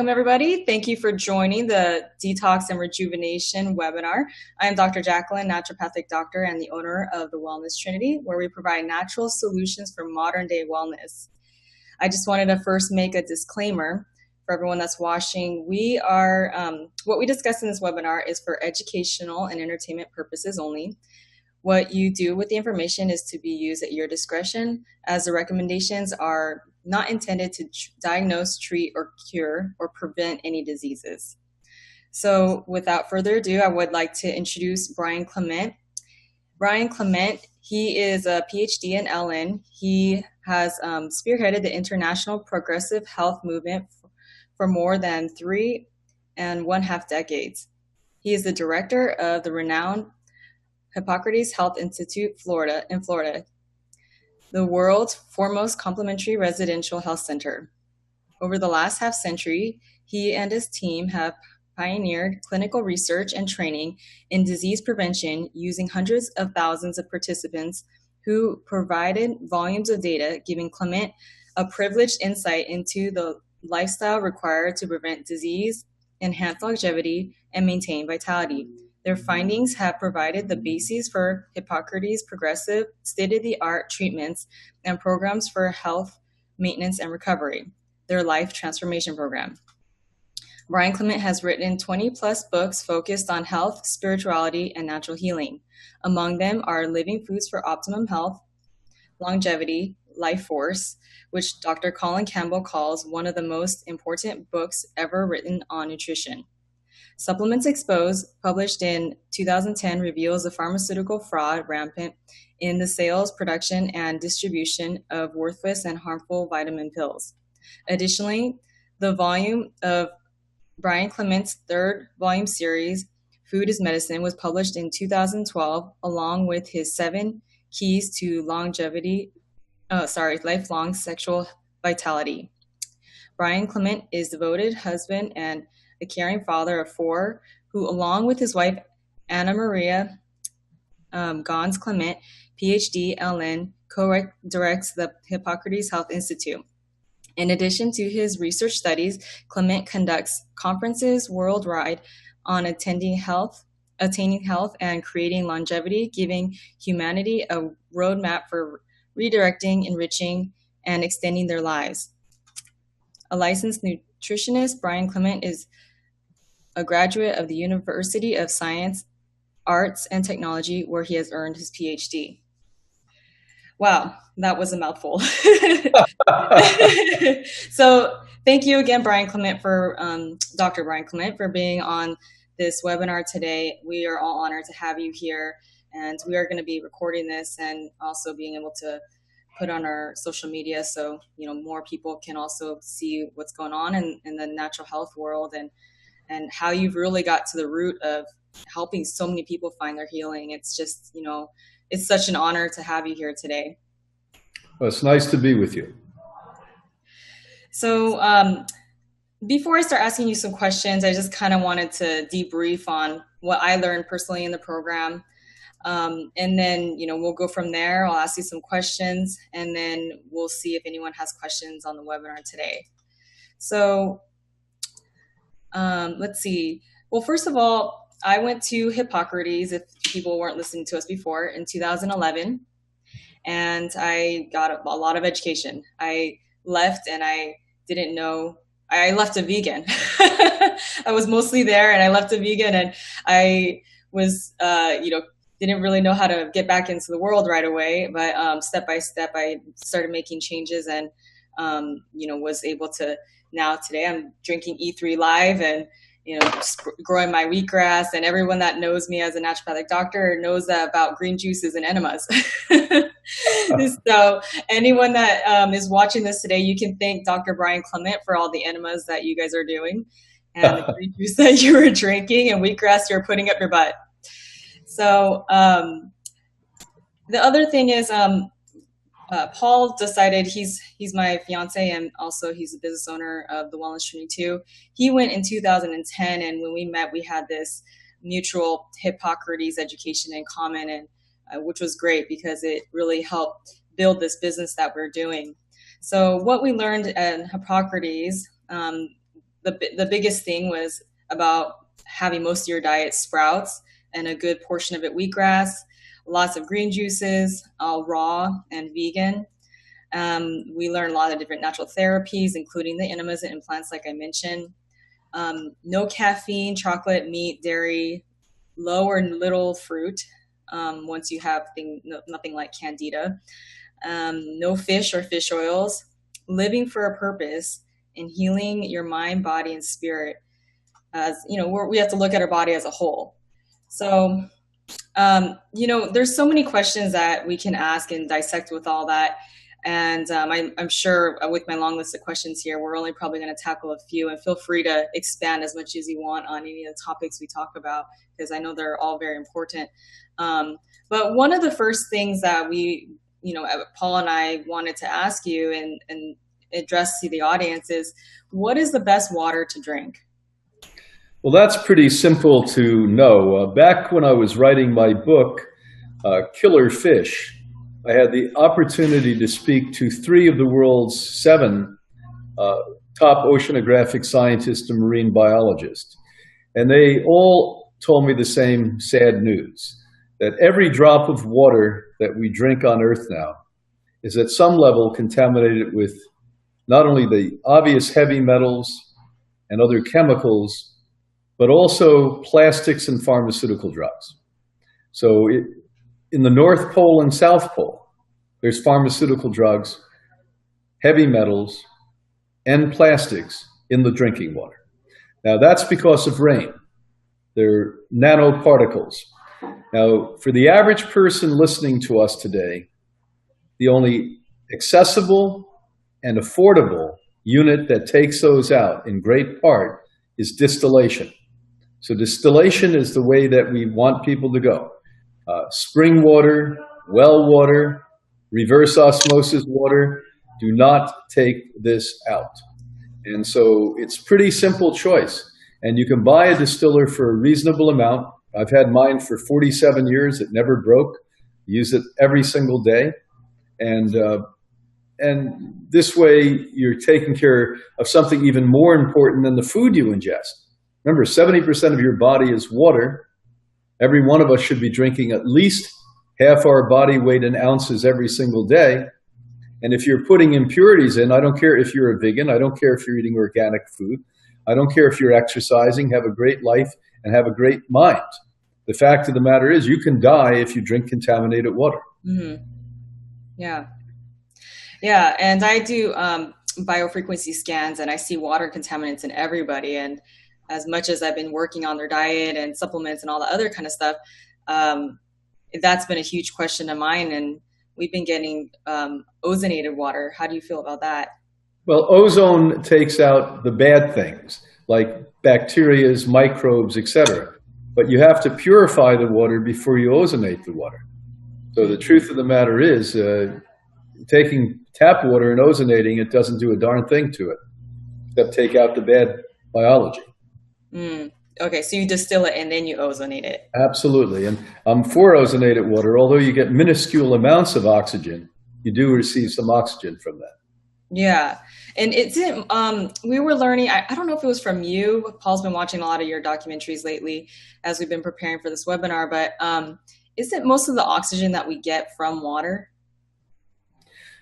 welcome everybody. Thank you for joining the Detox and Rejuvenation webinar. I am Dr. Jacqueline, naturopathic doctor and the owner of the Wellness Trinity, where we provide natural solutions for modern day wellness. I just wanted to first make a disclaimer for everyone that's watching. What we discuss in this webinar is for educational and entertainment purposes only. What you do with the information is to be used at your discretion, as the recommendations are not intended to diagnose, treat, or cure, or prevent any diseases. So without further ado, I would like to introduce Brian Clement. Brian Clement, he is a PhD in LN. He has spearheaded the international progressive health movement for more than 3.5 decades. He is the director of the renowned Hippocrates Health Institute, in Florida, the world's foremost complementary residential health center. Over the last half century, he and his team have pioneered clinical research and training in disease prevention using hundreds of thousands of participants who provided volumes of data, giving Clement a privileged insight into the lifestyle required to prevent disease, enhance longevity, and maintain vitality. Their findings have provided the basis for Hippocrates' progressive, state-of-the-art treatments and programs for health maintenance and recovery, their life transformation program. Brian Clement has written 20-plus books focused on health, spirituality, and natural healing. Among them are Living Foods for Optimum Health, Longevity, Life Force, which Dr. Colin Campbell calls one of the most important books ever written on nutrition. Supplements Exposed, published in 2010, reveals the pharmaceutical fraud rampant in the sales, production, and distribution of worthless and harmful vitamin pills. Additionally, the volume of Brian Clement's third volume series, Food is Medicine, was published in 2012, along with his 7 keys to lifelong sexual vitality. Brian Clement is devoted husband and a caring father of 4, who, along with his wife, Anna Maria Gons Clement, PhD, LN, co-directs the Hippocrates Health Institute. In addition to his research studies, Clement conducts conferences worldwide on attaining health and creating longevity, giving humanity a roadmap for redirecting, enriching, and extending their lives. A licensed nutritionist, Brian Clement is a graduate of the University of Science, Arts, and Technology, where he has earned his PhD. Wow, that was a mouthful. So thank you again, Brian Clement, Dr. Brian Clement, for being on this webinar today. We are all honored to have you here, and we are going to be recording this and also being able to put on our social media so more people can also see what's going on in the natural health world and how you've really got to the root of helping so many people find their healing. It's just, it's such an honor to have you here today. Well, it's nice to be with you. So before I start asking you some questions, I just kind of wanted to debrief on what I learned personally in the program. And then, we'll go from there. I'll ask you some questions, and then we'll see if anyone has questions on the webinar today. So let's see. Well, first of all, I went to Hippocrates, if people weren't listening to us before, in 2011, and I got a lot of education. I left and I didn't know, I left a vegan. I was mostly there and I left a vegan, and I was, didn't really know how to get back into the world right away, but step by step, I started making changes and, was able to, now today I'm drinking E3 Live and, just growing my wheatgrass, and everyone that knows me as a naturopathic doctor knows about green juices and enemas. So anyone that is watching this today, you can thank Dr. Brian Clement for all the enemas that you guys are doing and the green juice that you were drinking and wheatgrass you're putting up your butt. So the other thing is Paul decided, he's my fiance, and also he's the business owner of the Wellness Trinity too. He went in 2010, and when we met, we had this mutual Hippocrates education in common, and which was great because it really helped build this business that we're doing. So what we learned at Hippocrates, the biggest thing was about having most of your diet sprouts and a good portion of it wheatgrass, lots of green juices, all raw and vegan. We learned a lot of different natural therapies, including the enemas and implants, like I mentioned. No caffeine, chocolate, meat, dairy, low or little fruit. Once you have nothing like candida. No fish or fish oils. Living for a purpose and healing your mind, body, and spirit. As you know, we have to look at our body as a whole. So, there's so many questions that we can ask and dissect with all that. And I'm sure with my long list of questions here, we're only probably going to tackle a few, and feel free to expand as much as you want on any of the topics we talk about, because I know they're all very important. But one of the first things that Paul and I wanted to ask you and address to the audience is, what is the best water to drink? Well, that's pretty simple to know. Back when I was writing my book, Killer Fish, I had the opportunity to speak to 3 of the world's 7 top oceanographic scientists and marine biologists. And they all told me the same sad news, that every drop of water that we drink on Earth now is at some level contaminated with not only the obvious heavy metals and other chemicals, but also plastics and pharmaceutical drugs. So in the North Pole and South Pole, there's pharmaceutical drugs, heavy metals, and plastics in the drinking water. Now that's because of rain. They're nanoparticles. Now, for the average person listening to us today, the only accessible and affordable unit that takes those out in great part is distillation. So distillation is the way that we want people to go. Spring water, well water, reverse osmosis water, do not take this out. And so it's pretty simple choice. And you can buy a distiller for a reasonable amount. I've had mine for 47 years. It never broke. Use it every single day. And this way you're taking care of something even more important than the food you ingest. Remember, 70% of your body is water. Every one of us should be drinking at least half our body weight in ounces every single day. And if you're putting impurities in, I don't care if you're a vegan, I don't care if you're eating organic food, I don't care if you're exercising, have a great life, and have a great mind. The fact of the matter is, you can die if you drink contaminated water. Mm-hmm. Yeah. Yeah, and I do biofrequency scans, and I see water contaminants in everybody. And as much as I've been working on their diet and supplements and all the other kind of stuff, that's been a huge question of mine. And we've been getting ozonated water. How do you feel about that? Well, ozone takes out the bad things like bacteria, microbes, etc. But you have to purify the water before you ozonate the water. So the truth of the matter is, taking tap water and ozonating it doesn't do a darn thing to it, except take out the bad biology. Okay, so you distill it and then you ozonate it. Absolutely. And I'm for ozonated water. Although you get minuscule amounts of oxygen, you do receive some oxygen from that. Yeah. And it didn't, we were learning, I don't know if it was from you. Paul's been watching a lot of your documentaries lately as we've been preparing for this webinar, but isn't most of the oxygen that we get from water?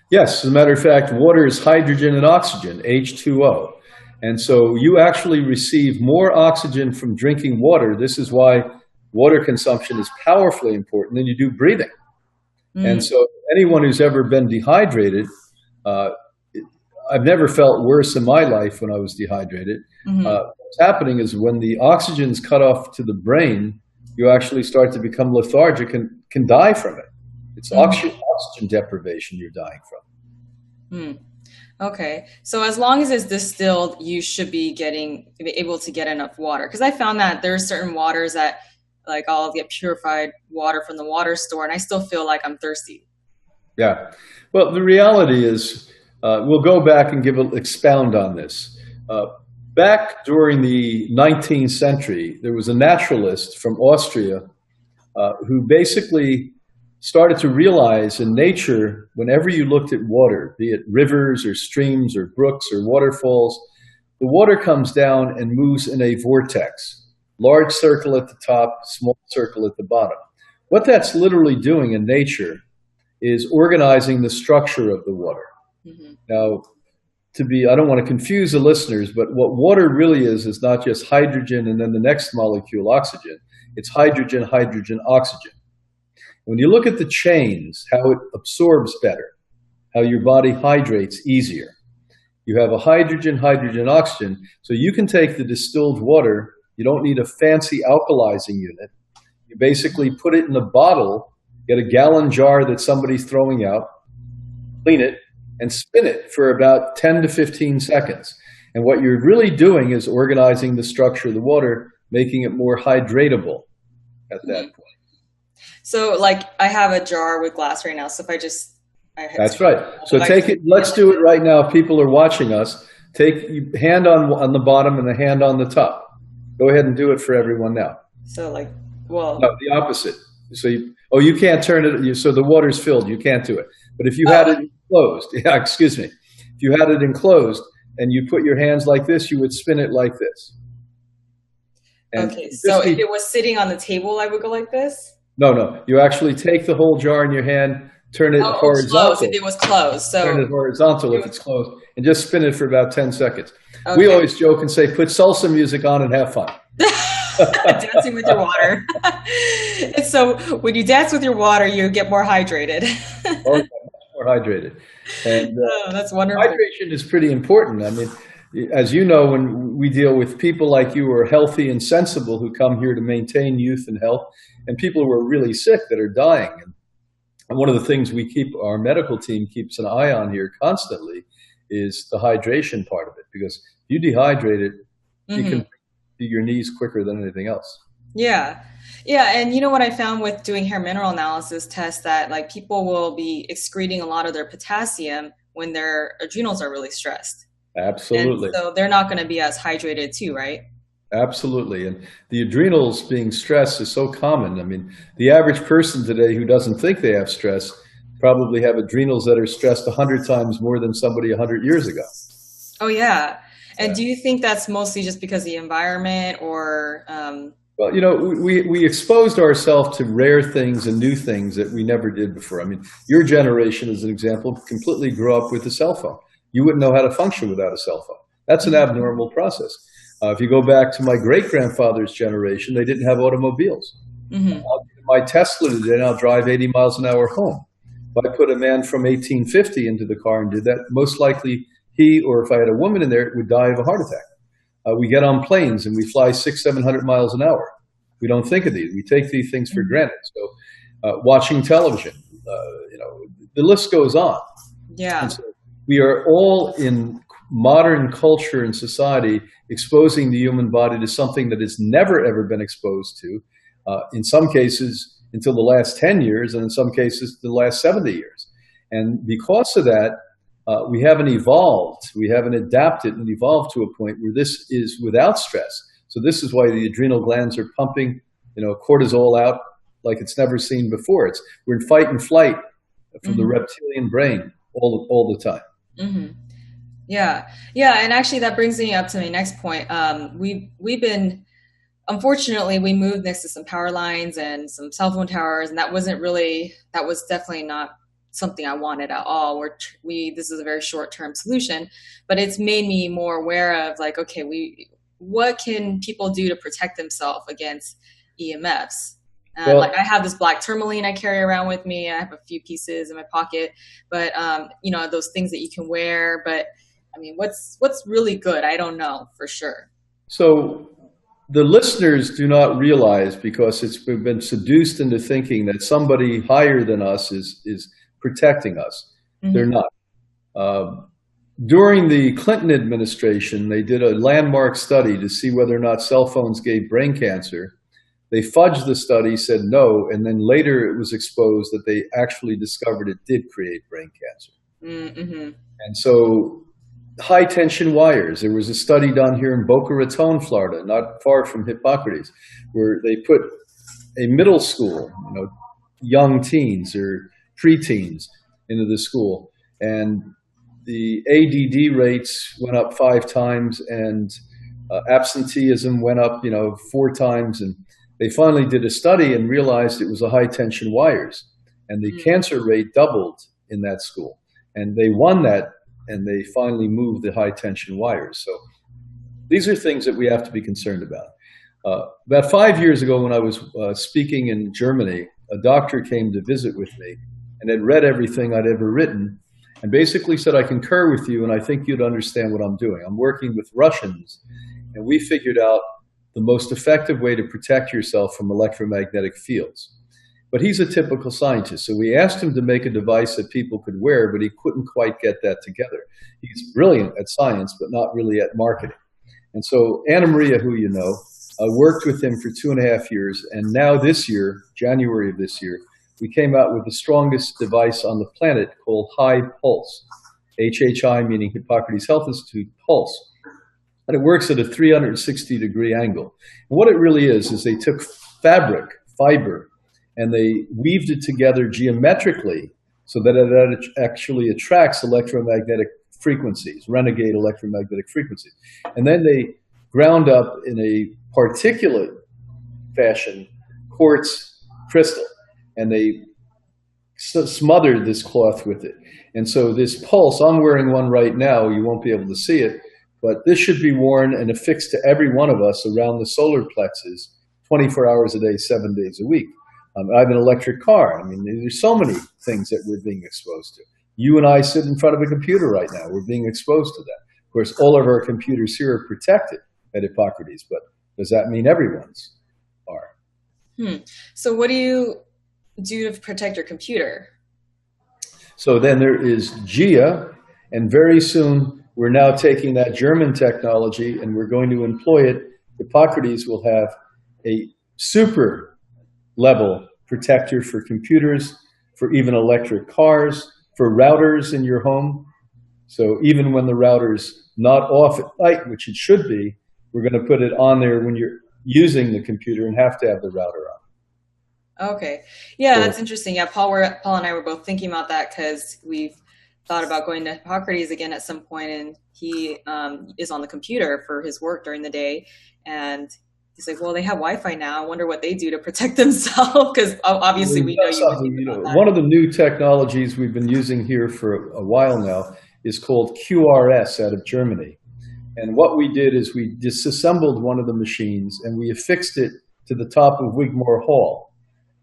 Yes. As a matter of fact, water is hydrogen and oxygen, H2O. And so you actually receive more oxygen from drinking water. This is why water consumption is powerfully important than you do breathing. And so anyone who's ever been dehydrated, I've never felt worse in my life when I was dehydrated. What's happening is when the oxygen's cut off to the brain, you actually start to become lethargic and can die from it. It's oxygen deprivation you're dying from. Okay, so as long as it's distilled, you should be able to get enough water. Because I found that there are certain waters that, like, I'll get purified water from the water store, and I still feel like I'm thirsty. Yeah, well, the reality is, we'll go back and expound on this. Back during the 19th century, there was a naturalist from Austria who basically started to realize in nature, whenever you looked at water, be it rivers or streams or brooks or waterfalls, the water comes down and moves in a vortex. Large circle at the top, small circle at the bottom. What that's literally doing in nature is organizing the structure of the water. Mm-hmm. Now, I don't want to confuse the listeners, but what water really is not just hydrogen and then the next molecule, oxygen. It's hydrogen, hydrogen, oxygen. When you look at the chains, how it absorbs better, how your body hydrates easier. You have a hydrogen, hydrogen, oxygen, so you can take the distilled water. You don't need a fancy alkalizing unit. You basically put it in a bottle, get a gallon jar that somebody's throwing out, clean it, and spin it for about 10 to 15 seconds. And what you're really doing is organizing the structure of the water, making it more hydratable at that point. So like I have a jar with glass right now. So if that's right. So take it, let's do it right now. People are watching us. Take hand on the bottom and the hand on the top. Go ahead and do it for everyone now. So like, no, the opposite. So you can't turn it. So the water's filled. You can't do it. But if you had it enclosed, excuse me. If you had it enclosed and you put your hands like this, you would spin it like this. And okay. So if it was sitting on the table, I would go like this? No. You actually take the whole jar in your hand, turn it horizontal. Closed. If it was closed. So turn it horizontal if it's closed, and just spin it for about 10 seconds. Okay. We always joke and say, put salsa music on and have fun. Dancing with your water. And so when you dance with your water, you get more hydrated. Much more hydrated. And that's wonderful. Hydration is pretty important. I mean, as you know, when we deal with people like you who are healthy and sensible, who come here to maintain youth and health, and people who are really sick that are dying. And one of the things our medical team keeps an eye on here constantly is the hydration part of it, because if you dehydrate it, you can to your knees quicker than anything else. Yeah. And you know what I found with doing hair mineral analysis tests, that like people will be excreting a lot of their potassium when their adrenals are really stressed. Absolutely. And so they're not going to be as hydrated too, right? Absolutely. And the adrenals being stressed is so common. I mean, the average person today who doesn't think they have stress probably have adrenals that are stressed 100 times more than somebody 100 years ago. Oh, yeah. And do you think that's mostly just because of the environment, or? Well, you know, we exposed ourselves to rare things and new things that we never did before. I mean, your generation, as an example, completely grew up with a cell phone. You wouldn't know how to function without a cell phone. That's an abnormal process. If you go back to my great-grandfather's generation, they didn't have automobiles. My Tesla today, and I'll drive 80 miles an hour home. If I put a man from 1850 into the car and did that, most likely he, or if I had a woman in there, would die of a heart attack. We get on planes and we fly 600-700 miles an hour. We don't think of these. We take these things for granted. So watching television, the list goes on. Yeah. And so we are all in modern culture and society exposing the human body to something that has never, ever been exposed to, in some cases until the last 10 years, and in some cases the last 70 years. And because of that, we haven't evolved, we haven't adapted and evolved to a point where this is without stress. So this is why the adrenal glands are pumping, cortisol out like it's never seen before. We're in fight and flight from the reptilian brain all the time. Mm-hmm. Yeah. And actually that brings me up to my next point. We've been, unfortunately, we moved next to some power lines and some cell phone towers, and that was definitely not something I wanted at all. This is a very short-term solution, but it's made me more aware of like, okay, what can people do to protect themselves against EMFs? Like I have this black tourmaline I carry around with me. I have a few pieces in my pocket, but those things that you can wear. But I mean, what's really good? I don't know for sure. So the listeners do not realize, because we've been seduced into thinking that somebody higher than us is protecting us. They're not. During the Clinton administration, they did a landmark study to see whether or not cell phones gave brain cancer. They fudged the study, said no, and then later it was exposed that they actually discovered it did create brain cancer. And so high tension wires, there was a study done here in Boca Raton, Florida, not far from Hippocrates, where they put a middle school, young teens or preteens into the school, and the ADD rates went up 5 times, and absenteeism went up, 4 times. And they finally did a study and realized it was the high tension wires, and the cancer rate doubled in that school. And they won that, and they finally moved the high tension wires. So these are things that we have to be concerned about. About 5 years ago, when I was speaking in Germany, a doctor came to visit with me and had read everything I'd ever written, and basically said, I concur with you, and I think you'd understand what I'm doing. I'm working with Russians, and we figured out the most effective way to protect yourself from electromagnetic fields. But he's a typical scientist, so we asked him to make a device that people could wear, but he couldn't quite get that together. He's brilliant at science, but not really at marketing. And so Anna Maria, who you know, worked with him for 2.5 years, and now this year, January of this year, we came out with the strongest device on the planet called High Pulse, HHI meaning Hippocrates Health Institute Pulse. And it works at a 360-degree angle. And what it really is they took fabric, fiber, and they weaved it together geometrically so that it actually attracts electromagnetic frequencies, renegade electromagnetic frequencies. And then they ground up in a particulate fashion quartz crystal, and they smothered this cloth with it. And so this pulse, I'm wearing one right now, you won't be able to see it, but this should be worn and affixed to every one of us around the solar plexus 24 hours a day, 7 days a week. I have an electric car. I mean, there's so many things that we're being exposed to. You and I sit in front of a computer right now. We're being exposed to that. Of course, all of our computers here are protected at Hippocrates, but does that mean everyone's are? So what do you do to protect your computer? So then there is GIA, and very soon we're now taking that German technology and we're going to employ it. Hippocrates will have a super level protector for computers, for even electric cars, for routers in your home. So even when the router's not off at night, which it should be, we're going to put it on there when you're using the computer and have to have the router on. Okay. Yeah, so that's interesting. Yeah, Paul and I were both thinking about that because we've thought about going to Hippocrates again at some point, and he is on the computer for his work during the day. And he's like, well, they have Wi-Fi now. I wonder what they do to protect themselves, because obviously we know one of the new technologies we've been using here for a while now is called QRS out of Germany. And what we did is we disassembled one of the machines and we affixed it to the top of Wigmore Hall.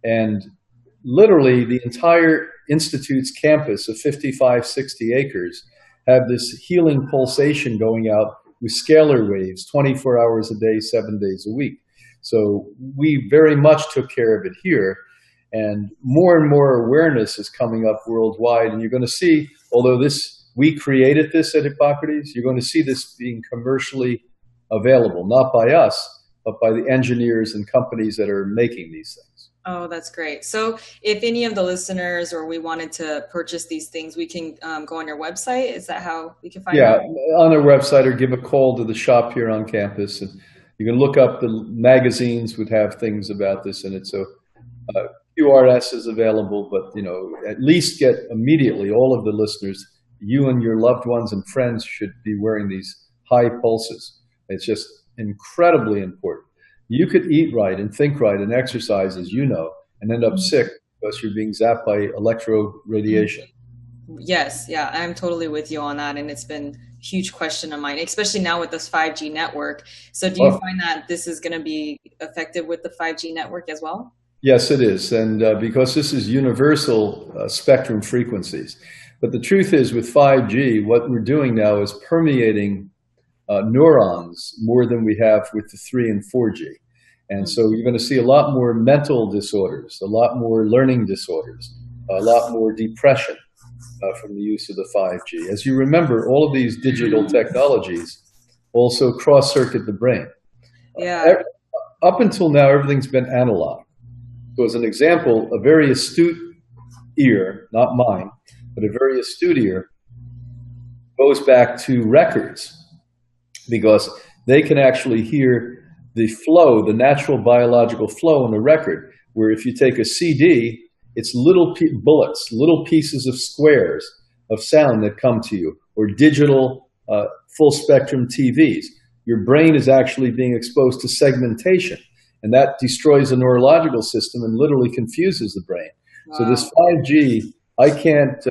And literally the entire Institute's campus of 55, 60 acres have this healing pulsation going out with scalar waves 24 hours a day, 7 days a week. So we very much took care of it here. And more awareness is coming up worldwide. And you're going to see, although we created this at Hippocrates, you're going to see this being commercially available, not by us, but by the engineers and companies that are making these things. Oh, that's great. So if any of the listeners or we wanted to purchase these things, we can go on your website. Is that how we can find out? Yeah, on our website, or give a call to the shop here on campus. And you can look up the magazines would have things about this in it. So QRS is available, but at least get immediately, all of the listeners, you and your loved ones and friends should be wearing these high pulses. It's just incredibly important. You could eat right and think right and exercise, as you know, and end up sick because you're being zapped by electroradiation. Yes, yeah, I'm totally with you on that. And it's been a huge question of mine, especially now with this 5G network. So do you find that this is going to be effective with the 5G network as well? Yes, it is. And because this is universal spectrum frequencies. But the truth is, with 5G, what we're doing now is permeating neurons more than we have with the 3 and 4G. And so you're going to see a lot more mental disorders, a lot more learning disorders, a lot more depression from the use of the 5G. As you remember, all of these digital technologies also cross-circuit the brain. Yeah. Up until now, everything's been analog. So as an example, a very astute ear, not mine, but a very astute ear, goes back to records, because they can actually hear the flow, the natural biological flow in a record, where if you take a CD, it's little bullets, little pieces of squares of sound that come to you or digital full spectrum TVs. Your brain is actually being exposed to segmentation, and that destroys the neurological system and literally confuses the brain. Wow. So this 5G, I can't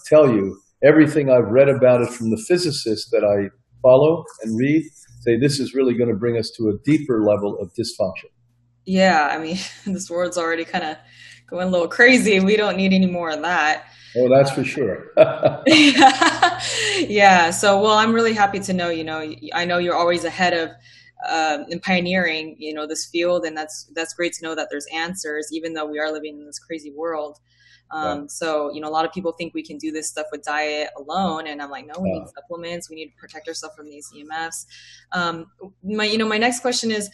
tell you everything I've read about it from the physicists that I follow and read, say this is really going to bring us to a deeper level of dysfunction. Yeah, I mean, this world's already kind of going a little crazy. We don't need any more of that. Oh, that's for sure. Yeah. So, well, I'm really happy to know, I know you're always ahead of in pioneering, this field, and that's great to know that there's answers, even though we are living in this crazy world. So, a lot of people think we can do this stuff with diet alone, and I'm like, no, we need supplements. We need to protect ourselves from these EMFs. My next question is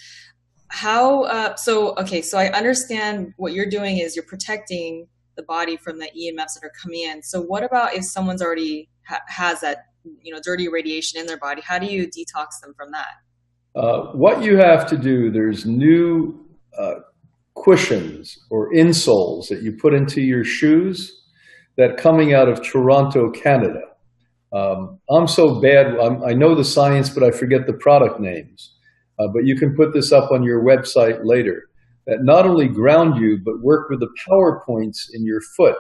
so I understand what you're doing is you're protecting the body from the EMFs that are coming in. So what about if someone's already has that, dirty radiation in their body? How do you detox them from that? What you have to do, there's new cushions or insoles that you put into your shoes that coming out of Toronto, Canada. I'm so bad, I know the science, but I forget the product names. But you can put this up on your website later, that not only ground you, but work with the power points in your foot.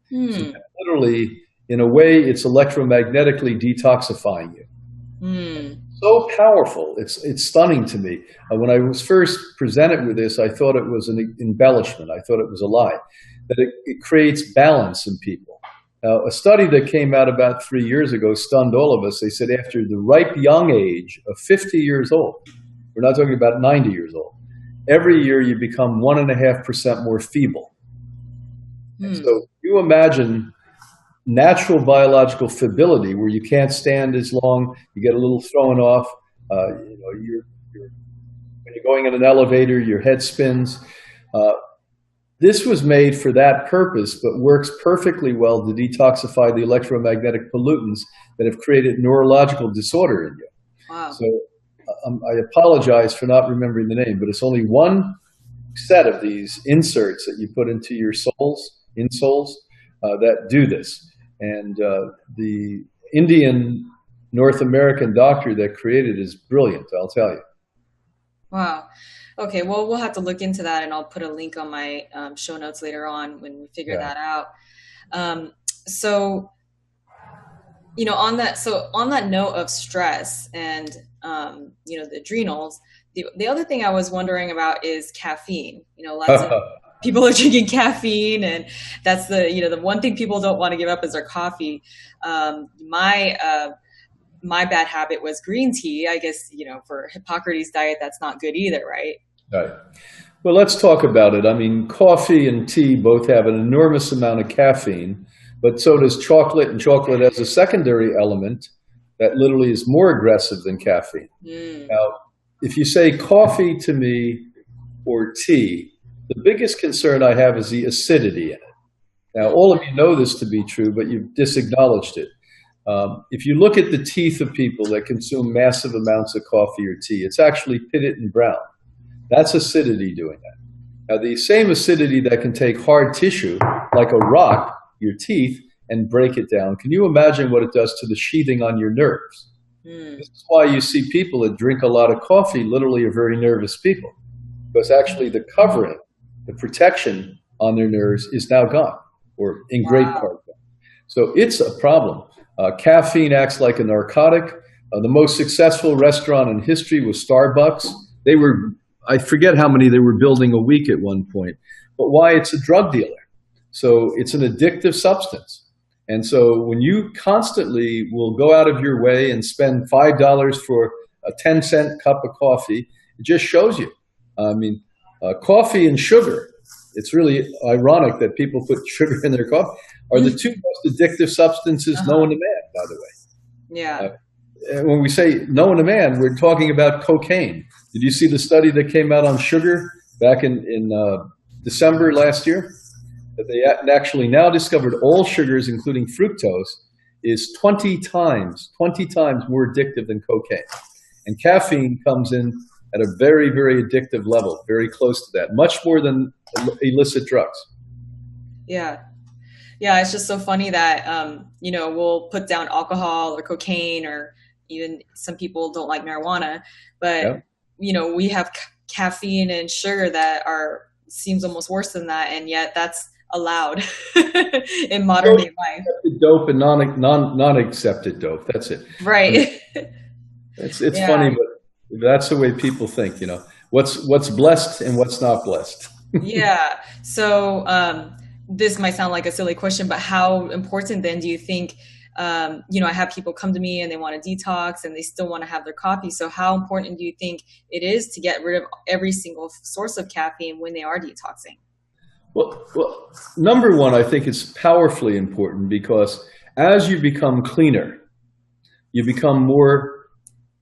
So literally, in a way, it's electromagnetically detoxifying you. So powerful. It's stunning to me. When I was first presented with this, I thought it was an embellishment. I thought it was a lie. That it creates balance in people. Now, a study that came out about 3 years ago stunned all of us. They said after the ripe young age of 50 years old, we're not talking about 90 years old, every year you become 1.5% more feeble. So you imagine natural biological feebility where you can't stand as long, you get a little thrown off, when you're going in an elevator, your head spins. This was made for that purpose, but works perfectly well to detoxify the electromagnetic pollutants that have created neurological disorder in you. Wow. So I apologize for not remembering the name, but it's only one set of these inserts that you put into your insoles that do this. And the Indian North American doctor that created it is brilliant, I'll tell you. Wow. Okay, well, we'll have to look into that, and I'll put a link on my show notes later on when we figure that out. On that note of stress and the adrenals, the other thing I was wondering about is caffeine. Lots of people are drinking caffeine, and that's the one thing people don't want to give up is their coffee. My bad habit was green tea. I guess, for Hippocrates diet, that's not good either, right? Right. Well, let's talk about it. I mean, coffee and tea both have an enormous amount of caffeine, but so does chocolate, and chocolate has a secondary element that literally is more aggressive than caffeine. Now, if you say coffee to me or tea, the biggest concern I have is the acidity in it. Now, all of you know this to be true, but you've disacknowledged it. If you look at the teeth of people that consume massive amounts of coffee or tea, it's actually pitted and brown. That's acidity doing that. Now, the same acidity that can take hard tissue, like a rock, your teeth, and break it down. Can you imagine what it does to the sheathing on your nerves? This is why you see people that drink a lot of coffee literally are very nervous people, because actually the covering, the protection on their nerves is now gone, or in great part gone. So it's a problem. Caffeine acts like a narcotic. The most successful restaurant in history was Starbucks. I forget how many they were building a week at one point, but why? It's a drug dealer. So it's an addictive substance. And so when you constantly will go out of your way and spend $5 for a 10-cent cup of coffee, it just shows you. I mean, coffee and sugar, it's really ironic that people put sugar in their coffee, are the two most addictive substances known to man, by the way. Yeah. When we say known to man, we're talking about cocaine. Did you see the study that came out on sugar back in December last year? That they actually now discovered all sugars, including fructose, is 20 times more addictive than cocaine. And caffeine comes in at a very, very addictive level, very close to that, much more than illicit drugs. Yeah. Yeah, it's just so funny that we'll put down alcohol or cocaine, or even some people don't like marijuana, but Yeah. we have caffeine and sugar that are seems almost worse than that, and yet that's allowed in modern day life. Accepted dope and non-accepted dope. That's it. I mean, Right. it's Yeah. funny, but that's the way people think. What's blessed and what's not blessed. Yeah. So this might sound like a silly question, but how important then do you think? I have people come to me and they want to detox and they still want to have their coffee. So how important do you think it is to get rid of every single source of caffeine when they are detoxing? Well, number one, I think it's powerfully important because as you become cleaner, you become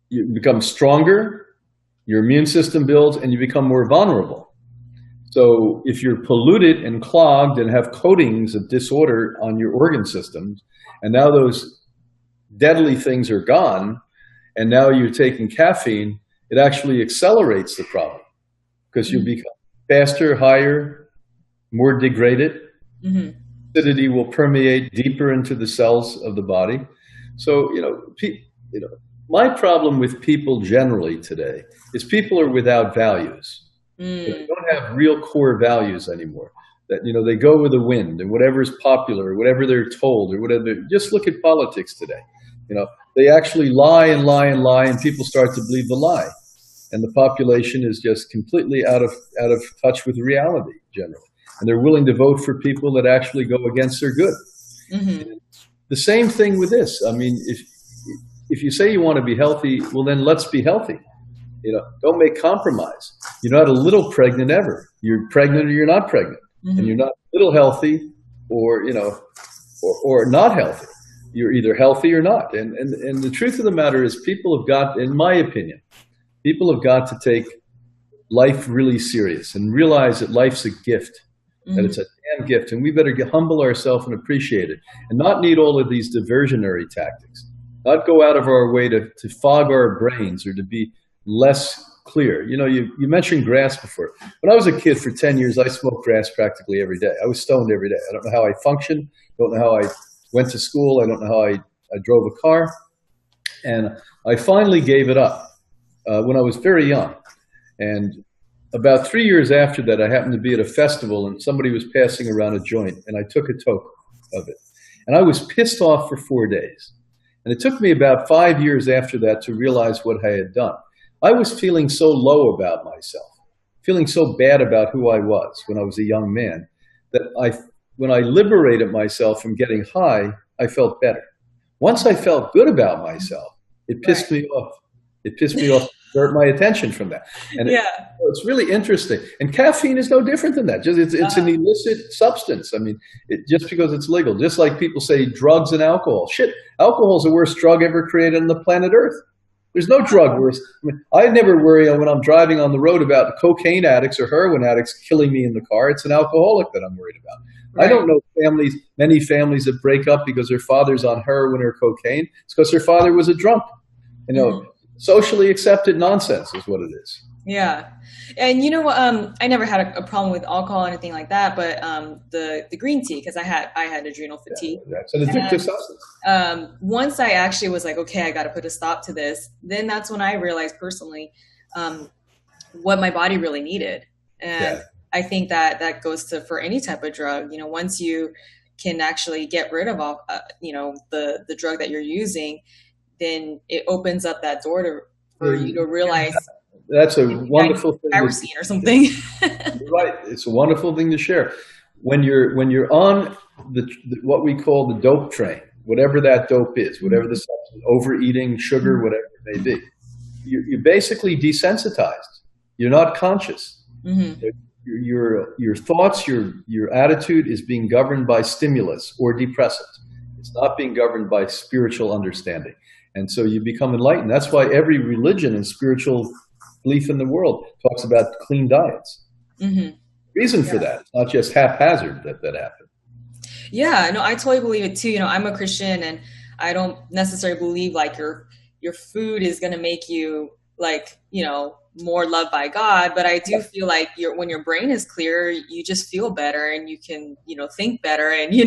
you become stronger, your immune system builds, and you become more vulnerable. So if you're polluted and clogged and have coatings of disorder on your organ systems, and now those deadly things are gone, and now you're taking caffeine, it actually accelerates the problem because you'll become faster, higher, more degraded. Mm-hmm. Acidity will permeate deeper into the cells of the body. So, my problem with people generally today is people are without values. They Mm, don't have real core values anymore. That they go with the wind and whatever is popular, or whatever they're told, or whatever. Just look at politics today. They actually lie and lie and lie, and people start to believe the lie, and the population is just completely out of touch with reality generally, and they're willing to vote for people that actually go against their good. mm-hmm. The same thing with this. I mean, if you say you want to be healthy, well, then let's be healthy. Don't make compromise. You're not a little pregnant ever. You're pregnant or you're not pregnant, and you're Mm-hmm. not a little healthy or not healthy. You're either healthy or not. And the truth of the matter is, people have got, in my opinion, people have got to take life really serious and realize that life's a gift, that Mm-hmm. it's a damn gift, and we better humble ourselves and appreciate it, and not need all of these diversionary tactics, not go out of our way to fog our brains or to be less clear. You mentioned grass before. When I was a kid for 10 years, I smoked grass practically every day. I was stoned every day. I don't know how I functioned. Don't know how I went to school. I don't know how I drove a car. And I finally gave it up when I was very young. And about 3 years after that, I happened to be at a festival and somebody was passing around a joint, and I took a toke of it. And I was pissed off for 4 days. And it took me about 5 years after that to realize what I had done. I was feeling so low about myself, feeling so bad about who I was when I was a young man, that when I liberated myself from getting high, I felt better. Once I felt good about myself, it Right. pissed me off. It pissed me off to divert my attention from that. And Yeah. it's really interesting. And caffeine is no different than that. Just it's an Uh, illicit substance. I mean, just because it's legal. Just like people say drugs and alcohol. Shit, alcohol is the worst drug ever created on the planet Earth. There's no drug worse. I mean, I never worry when I'm driving on the road about cocaine addicts or heroin addicts killing me in the car. It's an alcoholic that I'm worried about. I right. don't know many families that break up because their father's on heroin or cocaine. It's because their father was a drunk. You know, Mhm. socially accepted nonsense is what it is. Yeah. And I never had a problem with alcohol or anything like that, but the green tea, because I had adrenal Yeah, fatigue. that's an addictive And substance. once I actually was like, okay, I got to put a stop to this, then that's when I realized personally um, what my body really needed. And Yeah. I think that that goes to for any type of drug. Once you can actually get rid of all, the drug that you're using, then it opens up that door for you to realize That's a maybe I need wonderful thing to tyrosine or something. You're right. It's a wonderful thing to share. When you're on what we call the dope train, whatever that dope is, whatever the substance, overeating, sugar, whatever it may be, you're basically desensitized. You're not conscious. Hmm. Your thoughts, your attitude is being governed by stimulus or depressant. It's not being governed by spiritual understanding. And so you become enlightened. That's why every religion and spiritual belief in the world talks about clean diets. Hmm. Reason for that. It's not just haphazard that happened. Yeah, no, I totally believe it too. I'm a Christian, and I don't necessarily believe like your food is going to make you. like, more loved by God, but I do feel like when your brain is clear, you just feel better and you can, think better and, you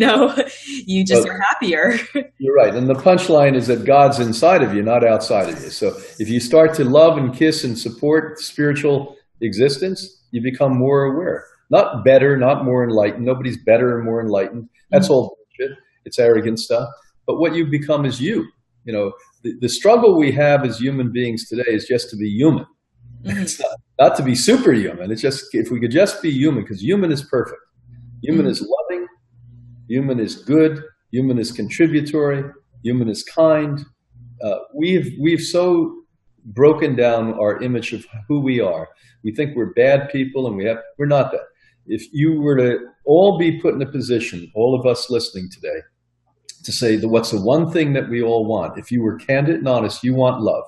just Well, are happier. you're right. And the punchline is that God's inside of you, not outside of you. So if you start to love and kiss and support spiritual existence, you become more aware. Not better, not more enlightened. Nobody's better or more enlightened. That's all bullshit. It's arrogant stuff. But what you become is you. The struggle we have as human beings today is just to be human. Mm-hmm. It's not to be superhuman. It's just, if we could just be human, because human is perfect. Human is loving. Human is good. Human is contributory. Human is kind. We've so broken down our image of who we are. We think we're bad people, and we're not that. If you were to all be put in a position, all of us listening today, to say that what's the one thing that we all want? If you were candid and honest, you want love.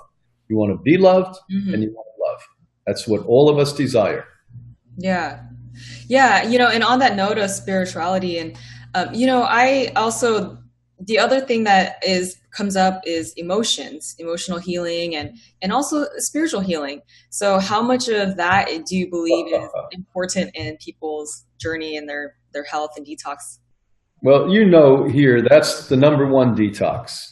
You want to be loved, and you want love. That's what all of us desire. Yeah. Yeah. And on that note of spirituality and, I also, the other thing that comes up is emotional healing and also spiritual healing. So how much of that do you believe is important in people's journey and their health and detox? Well, here, that's the number one detox.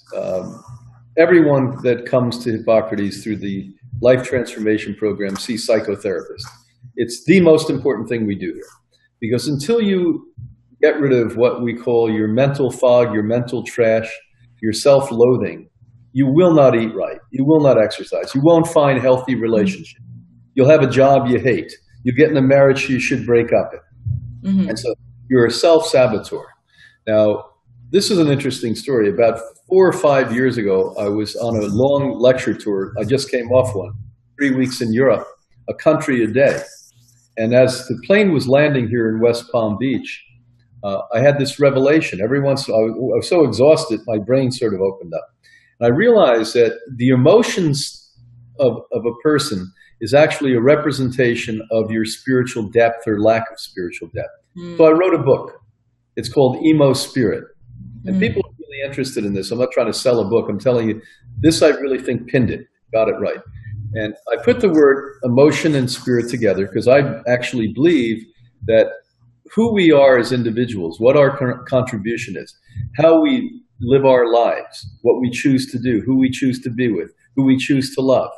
Everyone that comes to Hippocrates through the Life Transformation Program sees psychotherapists. It's the most important thing we do here. Because until you get rid of what we call your mental fog, your mental trash, your self-loathing, you will not eat right. You will not exercise. You won't find healthy relationships. You'll have a job you hate. You get in a marriage you should break up in. Mm-hmm. And so you're a self-saboteur. Now, this is an interesting story. About 4 or 5 years ago, I was on a long lecture tour. I just came off one, 3 weeks in Europe, a country a day. And as the plane was landing here in West Palm Beach, I had this revelation. I was so exhausted, my brain sort of opened up. And I realized that the emotions of a person is actually a representation of your spiritual depth or lack of spiritual depth. So I wrote a book. It's called Emo Spirit. And people are really interested in this. I'm not trying to sell a book. I'm telling you, this I really think pinned it, got it right. And I put the word emotion and spirit together because I actually believe that who we are as individuals, what our contribution is, how we live our lives, what we choose to do, who we choose to be with, who we choose to love,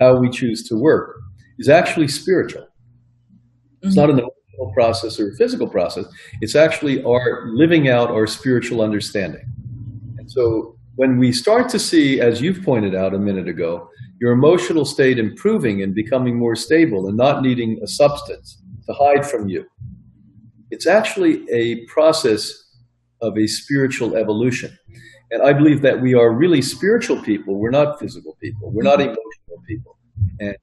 how we choose to work, is actually spiritual. It's not an emotional process or a physical process. It's actually our living out our spiritual understanding. And so when we start to see, as you've pointed out a minute ago, your emotional state improving and becoming more stable and not needing a substance to hide from you, it's actually a process of a spiritual evolution. And I believe that we are really spiritual people. We're not physical people. We're not emotional people. And,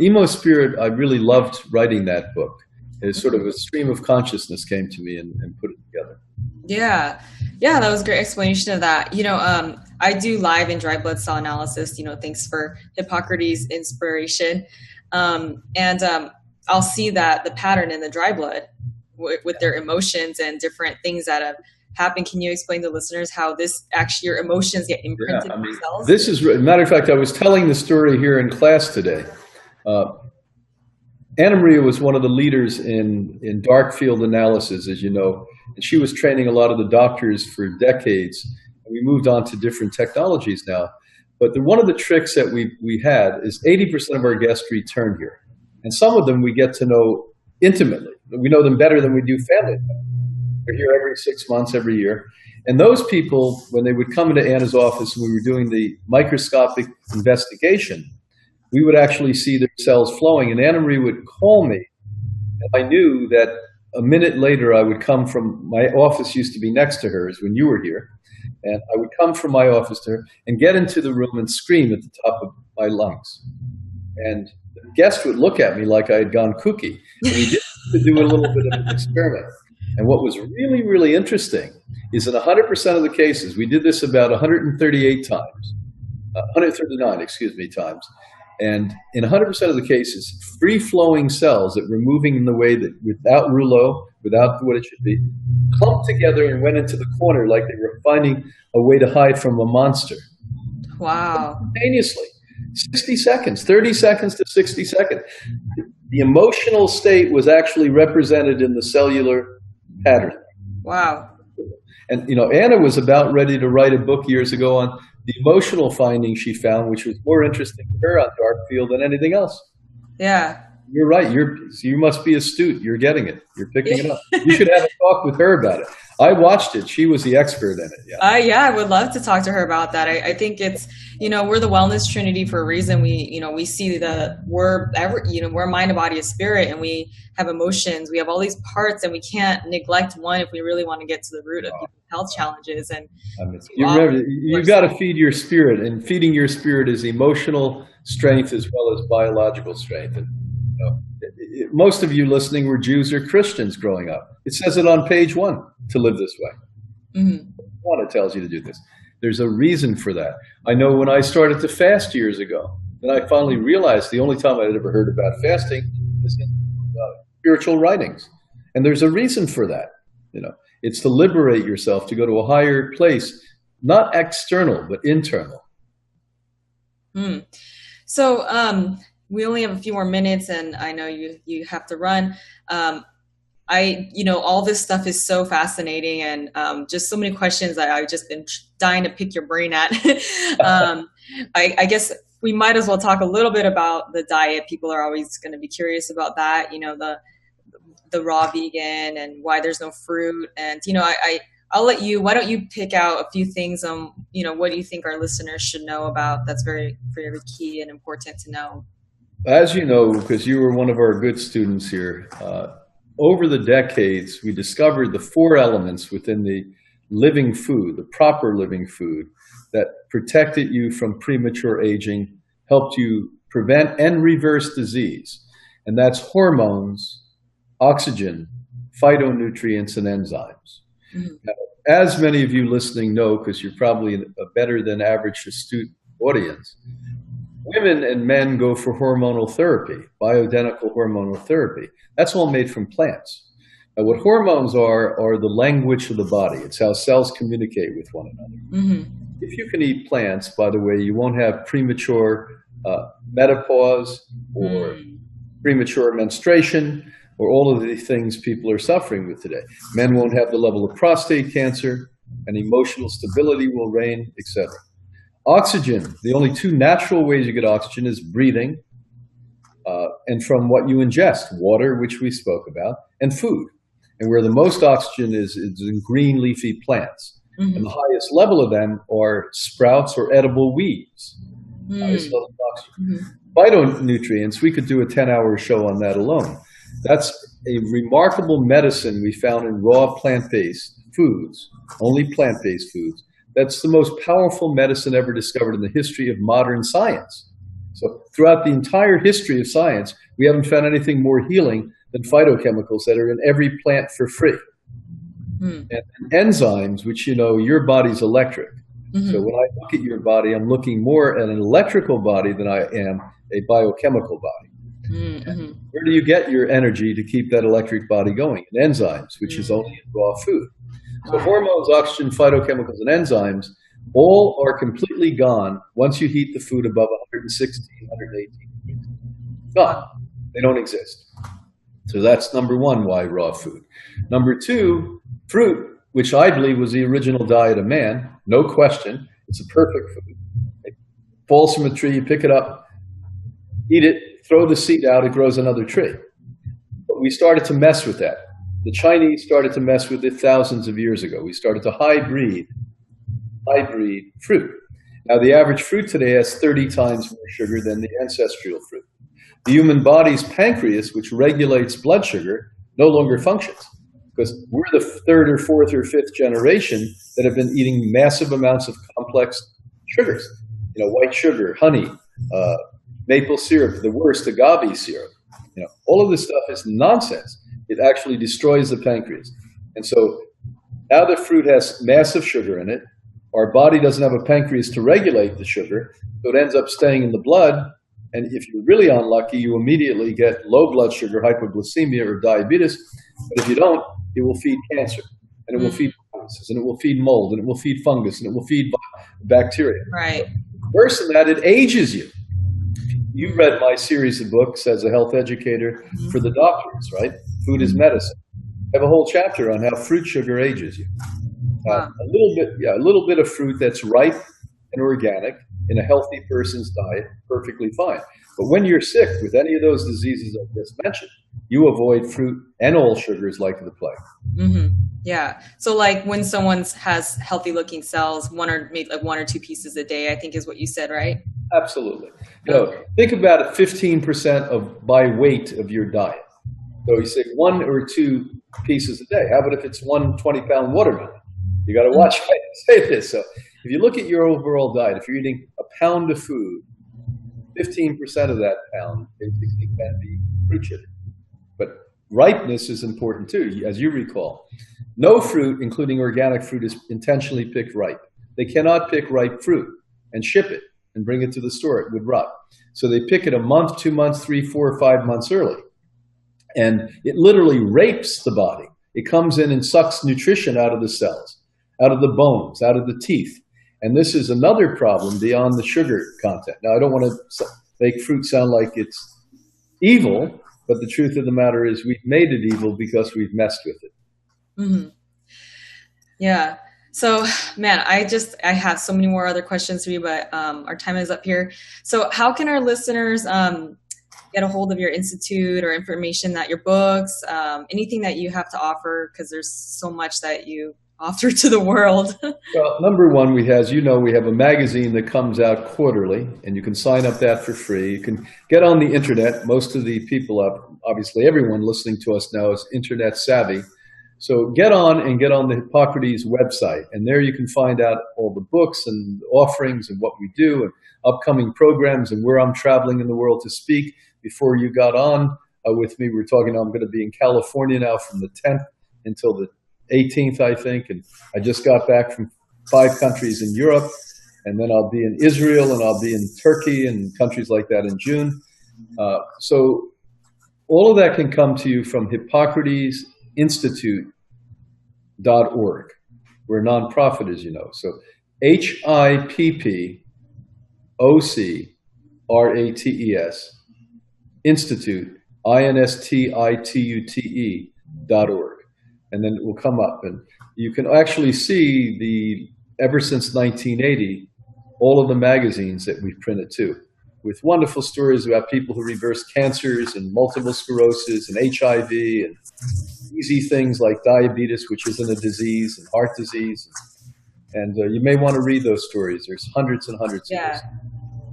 Emo Spirit, I really loved writing that book. It's sort of a stream of consciousness came to me and put it together. Yeah. Yeah, that was a great explanation of that. I do live and dry blood cell analysis, thanks for Hippocrates inspiration. I'll see that the pattern in the dry blood with their emotions and different things that have happened. Can you explain to listeners how this actually, your emotions get imprinted in the cells? This is, matter of fact, I was telling the story here in class today. Anna Maria was one of the leaders in dark field analysis, as you know, and she was training a lot of the doctors for decades. And we moved on to different technologies now. But one of the tricks that we had is 80% of our guests return here. And some of them we get to know intimately. We know them better than we do family members. They're here every 6 months, every year. And those people, when they would come into Anna's office and we were doing the microscopic investigation, we would actually see their cells flowing. And Anna Marie would call me. And I knew that a minute later I would come from, my office used to be next to hers when you were here. And I would come from my office to her and get into the room and scream at the top of my lungs. And the guest would look at me like I had gone kooky. And we did to do a little bit of an experiment. And what was really, really interesting is in 100% of the cases, we did this about 138 times, 139, times. And in 100% of the cases, free-flowing cells that were moving in the way that, without rouleau, without what it should be, clumped together and went into the corner like they were finding a way to hide from a monster. Wow. Simultaneously. 60 seconds, 30 seconds to 60 seconds. The emotional state was actually represented in the cellular pattern. Wow. And, Anna was about ready to write a book years ago on the emotional findings she found, which was more interesting to her on dark field than anything else. Yeah. You're right. You must be astute. You're getting it. You're picking it up. You should have a talk with her about it. I watched it. She was the expert in it. Yeah, I would love to talk to her about that. I think it's, we're the Wellness Trinity for a reason. We see we're mind, body, and spirit, and we have emotions. We have all these parts, and we can't neglect one if we really want to get to the root of people's health challenges. And you've got to feed your spirit, and feeding your spirit is emotional strength as well as biological strength. And, most of you listening were Jews or Christians growing up. It says it on page 1 to live this way. Mm-hmm. It tells you to do this. There's a reason for that. I know when I started to fast years ago, then I finally realized the only time I'd ever heard about fasting is in spiritual writings. And there's a reason for that. It's to liberate yourself, to go to a higher place, not external, but internal. So, we only have a few more minutes, and I know you have to run. All this stuff is so fascinating, and just so many questions that I've just been dying to pick your brain at. I guess we might as well talk a little bit about the diet. People are always going to be curious about that. The raw vegan and why there's no fruit. And I'll let you. Why don't you pick out a few things? What do you think our listeners should know about? That's very, very key and important to know. As you know, because you were one of our good students here, over the decades, we discovered the 4 elements within the living food, the proper living food, that protected you from premature aging, helped you prevent and reverse disease. And that's hormones, oxygen, phytonutrients, and enzymes. Mm-hmm. Now, as many of you listening know, because you're probably a better than average astute audience, women and men go for hormonal therapy, bioidentical hormonal therapy. That's all made from plants. Now, what hormones are the language of the body. It's how cells communicate with one another. Mm-hmm. If you can eat plants, by the way, you won't have premature menopause or premature menstruation or all of the things people are suffering with today. Men won't have the level of prostate cancer, and emotional stability will reign, etc. Oxygen, the only 2 natural ways you get oxygen is breathing and from what you ingest, water, which we spoke about, and food. And where the most oxygen is in green leafy plants. Mm-hmm. And the highest level of them are sprouts or edible weeds. Highest level of oxygen. Mm-hmm. Phytonutrients, we could do a 10-hour show on that alone. That's a remarkable medicine we found in raw plant-based foods, only plant-based foods. That's the most powerful medicine ever discovered in the history of modern science. So throughout the entire history of science, we haven't found anything more healing than phytochemicals that are in every plant for free. And enzymes, which, your body's electric. Mm-hmm. So when I look at your body, I'm looking more at an electrical body than I am a biochemical body. Mm-hmm. Where do you get your energy to keep that electric body going? In enzymes, which is only in raw food. So hormones, oxygen, phytochemicals, and enzymes all are completely gone once you heat the food above 116, 118 degrees. Gone. They don't exist. So that's number 1, why raw food. Number 2, fruit, which I believe was the original diet of man. No question. It's a perfect food. It falls from a tree, you pick it up, eat it, throw the seed out, it grows another tree. But we started to mess with that. The Chinese started to mess with it thousands of years ago. We started to hybrid fruit. Now, the average fruit today has 30 times more sugar than the ancestral fruit. The human body's pancreas, which regulates blood sugar, no longer functions because we're the 3rd or 4th or 5th generation that have been eating massive amounts of complex sugars. White sugar, honey, maple syrup, the worst, agave syrup. All of this stuff is nonsense. It actually destroys the pancreas. And so now the fruit has massive sugar in it. Our body doesn't have a pancreas to regulate the sugar, so it ends up staying in the blood. And if you're really unlucky, you immediately get low blood sugar, hypoglycemia, or diabetes. But if you don't, it will feed cancer, and it will feed viruses, and it will feed mold, and it will feed fungus, and it will feed bacteria. Right. Worse than that, it ages you. You read my series of books as a health educator for the doctors, right? Food is medicine. I have a whole chapter on how fruit sugar ages you. Wow. A little bit of fruit that's ripe and organic in a healthy person's diet, perfectly fine. But when you're sick with any of those diseases I just mentioned, you avoid fruit and all sugars like the plague. Yeah. So like when someone has healthy looking cells, maybe like 1 or 2 pieces a day, I think is what you said, right? Absolutely. Think about it, 15% of by weight of your diet. So you say 1 or 2 pieces a day. How about if it's 1 20-pound watermelon? You got to watch how you say this. So if you look at your overall diet, if you're eating a pound of food, 15% of that pound basically can be fruit sugar. But ripeness is important too, as you recall. No fruit, including organic fruit, is intentionally picked ripe. They cannot pick ripe fruit and ship it and bring it to the store. It would rot. So they pick it a month, 2 months, 3, 4, 5 months early. And it literally rapes the body. It comes in and sucks nutrition out of the cells, out of the bones, out of the teeth. And this is another problem beyond the sugar content. Now, I don't want to make fruit sound like it's evil, but the truth of the matter is we've made it evil because we've messed with it. Yeah. So, man, I have so many more other questions for you, but our time is up here. So how can our listeners get a hold of your institute or information, that your books, anything that you have to offer? Because there's so much that you offer to the world. Well, number one, we have a magazine that comes out quarterly, and you can sign up that for free. You can get on the internet. Most of the people, obviously everyone listening to us now is internet savvy. So get on the Hippocrates website, and there you can find out all the books and offerings and what we do and upcoming programs and where I'm traveling in the world to speak. Before you got on with me, we were talking, I'm going to be in California now from the 10th until the 18th, I think, and I just got back from 5 countries in Europe, and then I'll be in Israel, and I'll be in Turkey and countries like that in June. So all of that can come to you from HippocratesInstitute.org. We're a nonprofit, as you know. So HippocRates Institute, INSTITUTE.org. And then it will come up, and you can actually see ever since 1980, all of the magazines that we've printed too, with wonderful stories about people who reverse cancers and multiple sclerosis and HIV and easy things like diabetes, which isn't a disease, and heart disease. And you may want to read those stories. There's hundreds and hundreds of those.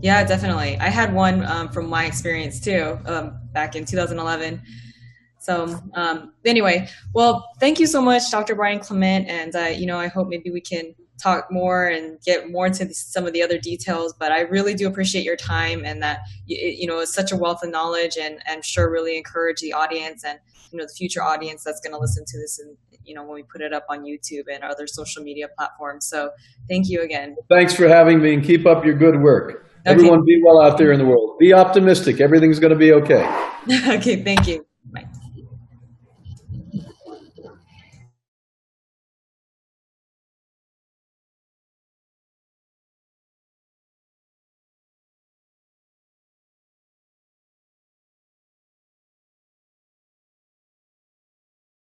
Yeah, definitely. I had one from my experience too, back in 2011. So anyway, well, thank you so much, Dr. Brian Clement. And, I hope maybe we can talk more and get more into some of the other details. But I really do appreciate your time, and that, it's such a wealth of knowledge, and I'm sure really encourage the audience and, the future audience that's going to listen to this, and, when we put it up on YouTube and other social media platforms. So thank you again. Thanks for having me, and keep up your good work. Okay. Everyone be well out there in the world. Be optimistic. Everything's going to be okay. Okay. Thank you. Bye.